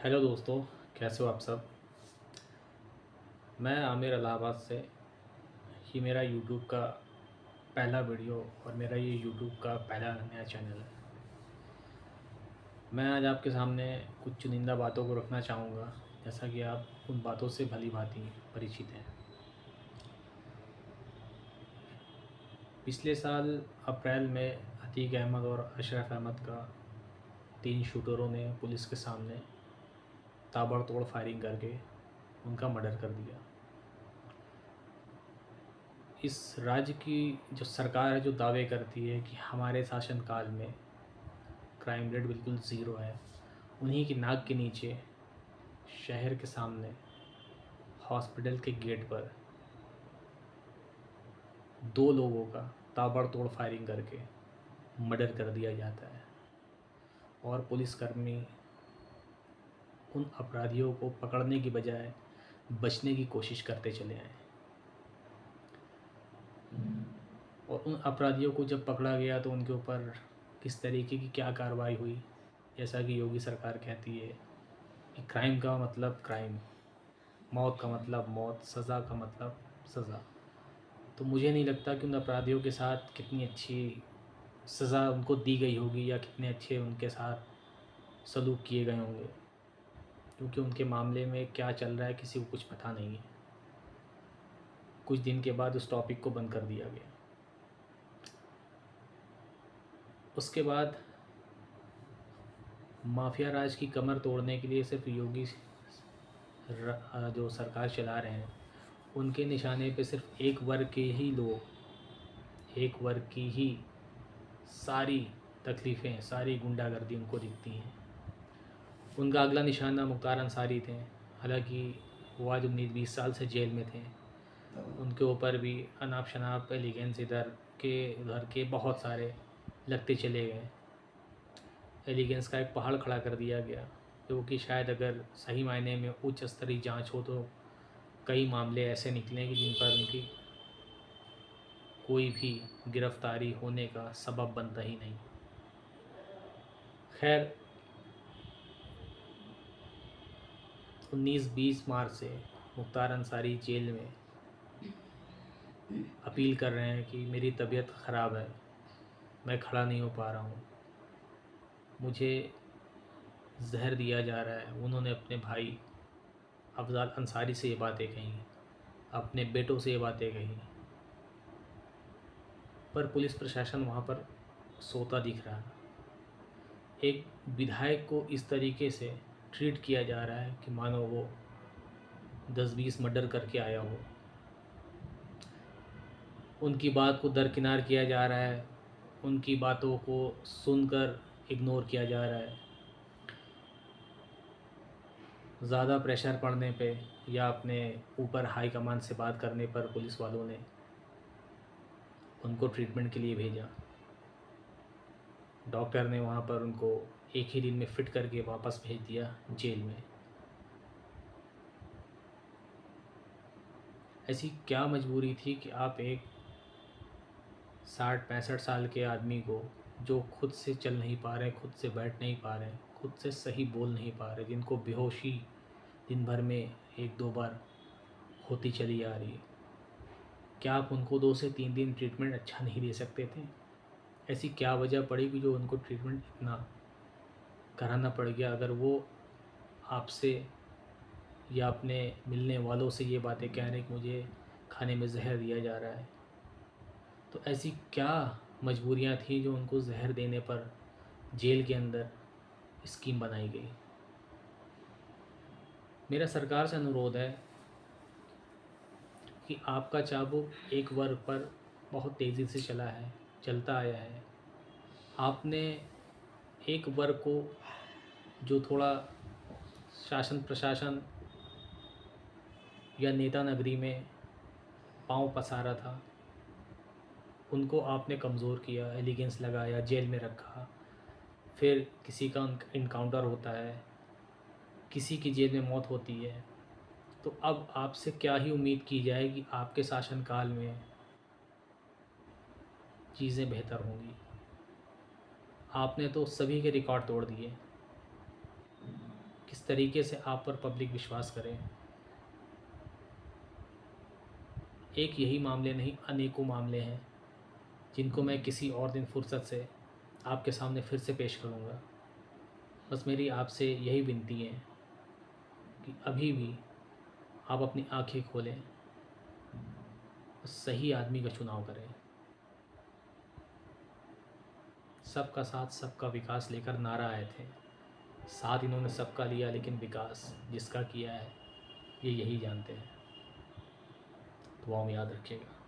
Hello दोस्तों, कैसे हो आप सब। मैं आमिर इलाहाबाद से। ये मेरा यूट्यूब का पहला वीडियो और मेरा ये यूट्यूब का पहला नया चैनल है। मैं आज आपके सामने कुछ चुनिंदा बातों को रखना चाहूँगा, जैसा कि आप उन बातों से भली भांति परिचित हैं। पिछले साल अप्रैल में अतीक अहमद और अशरफ अहमद का 3 शूटरों ने पुलिस के सामने ताबड़तोड़ फायरिंग करके उनका मर्डर कर दिया। इस राज्य की जो सरकार है, जो दावे करती है कि हमारे शासनकाल में क्राइम रेट बिल्कुल ज़ीरो है, उन्हीं की नाक के नीचे शहर के सामने हॉस्पिटल के गेट पर 2 लोगों का ताबड़तोड़ फायरिंग करके मर्डर कर दिया जाता है और पुलिसकर्मी उन अपराधियों को पकड़ने की बजाय बचने की कोशिश करते चले आए। और उन अपराधियों को जब पकड़ा गया तो उनके ऊपर किस तरीके की क्या कार्रवाई हुई। जैसा कि योगी सरकार कहती है कि क्राइम का मतलब क्राइम, मौत का मतलब मौत, सज़ा का मतलब सज़ा। तो मुझे नहीं लगता कि उन अपराधियों के साथ कितनी अच्छी सज़ा उनको दी गई होगी या कितने अच्छे उनके साथ सलूक किए गए होंगे, क्योंकि उनके मामले में क्या चल रहा है किसी को कुछ पता नहीं है। कुछ दिन के बाद उस टॉपिक को बंद कर दिया गया। उसके बाद माफिया राज की कमर तोड़ने के लिए सिर्फ योगी जो सरकार चला रहे हैं, उनके निशाने पे सिर्फ एक वर्ग के ही लोग, एक वर्ग की ही सारी तकलीफ़ें, सारी गुंडागर्दी उनको दिखती हैं। उनका अगला निशाना मुख्तार अंसारी थे। हालांकि वो आज 19-20 साल से जेल में थे। उनके ऊपर भी अनाप शनाप एलिगेंस इधर के उधर के बहुत सारे लगते चले गए। एलिगेंस का एक पहाड़ खड़ा कर दिया गया, जो कि शायद अगर सही मायने में उच्च स्तरीय जांच हो तो कई मामले ऐसे निकलेंगे जिन पर उनकी कोई भी गिरफ्तारी होने का सबब बनता ही नहीं। खैर, 19-20 मार्च से मुख्तार अंसारी जेल में अपील कर रहे हैं कि मेरी तबीयत ख़राब है, मैं खड़ा नहीं हो पा रहा हूँ, मुझे जहर दिया जा रहा है। उन्होंने अपने भाई अफजाल अंसारी से ये बातें कहीं, अपने बेटों से ये बातें कहीं, पर पुलिस प्रशासन वहाँ पर सोता दिख रहा है। एक विधायक को इस तरीके से ट्रीट किया जा रहा है कि मानो वो 10-20 मर्डर करके आया हो। उनकी बात को दरकिनार किया जा रहा है, उनकी बातों को सुनकर इग्नोर किया जा रहा है। ज़्यादा प्रेशर पड़ने पे या अपने ऊपर हाई कमान से बात करने पर पुलिस वालों ने उनको ट्रीटमेंट के लिए भेजा। डॉक्टर ने वहाँ पर उनको एक ही दिन में फ़िट करके वापस भेज दिया जेल में। ऐसी क्या मजबूरी थी कि आप एक 60-65 साल के आदमी को, जो खुद से चल नहीं पा रहे, खुद से बैठ नहीं पा रहे, खुद से सही बोल नहीं पा रहे, जिनको बेहोशी दिन भर में 1-2 बार होती चली आ रही है, क्या आप उनको 2 से 3 दिन ट्रीटमेंट अच्छा नहीं दे सकते थे? ऐसी क्या वजह पड़ी कि जो उनको ट्रीटमेंट इतना कराना पड़ गया? अगर वो आपसे या अपने मिलने वालों से ये बातें कह रहे हैं कि मुझे खाने में जहर दिया जा रहा है, तो ऐसी क्या मजबूरियां थी जो उनको जहर देने पर जेल के अंदर स्कीम बनाई गई? मेरा सरकार से अनुरोध है कि आपका चाबुक एक वर्ग पर बहुत तेज़ी से चला है, चलता आया है। आपने एक वर्ग को, जो थोड़ा शासन प्रशासन या नेता नगरी में पाँव पसारा था, उनको आपने कमज़ोर किया, एलिगेंस लगाया, जेल में रखा। फिर किसी का इनकाउंटर होता है, किसी की जेल में मौत होती है, तो अब आपसे क्या ही उम्मीद की जाए कि आपके शासनकाल में चीज़ें बेहतर होंगी। आपने तो सभी के रिकॉर्ड तोड़ दिए। किस तरीके से आप पर पब्लिक विश्वास करे। एक यही मामले नहीं, अनेकों मामले हैं जिनको मैं किसी और दिन फुर्सत से आपके सामने फिर से पेश करूँगा। बस मेरी आपसे यही विनती है कि अभी भी आप अपनी आंखें खोलें, सही आदमी का चुनाव करें। सबका साथ सबका विकास लेकर नारा आए थे, साथ इन्होंने सबका लिया, लेकिन विकास जिसका किया है ये यही जानते हैं। दुआ में याद रखिएगा।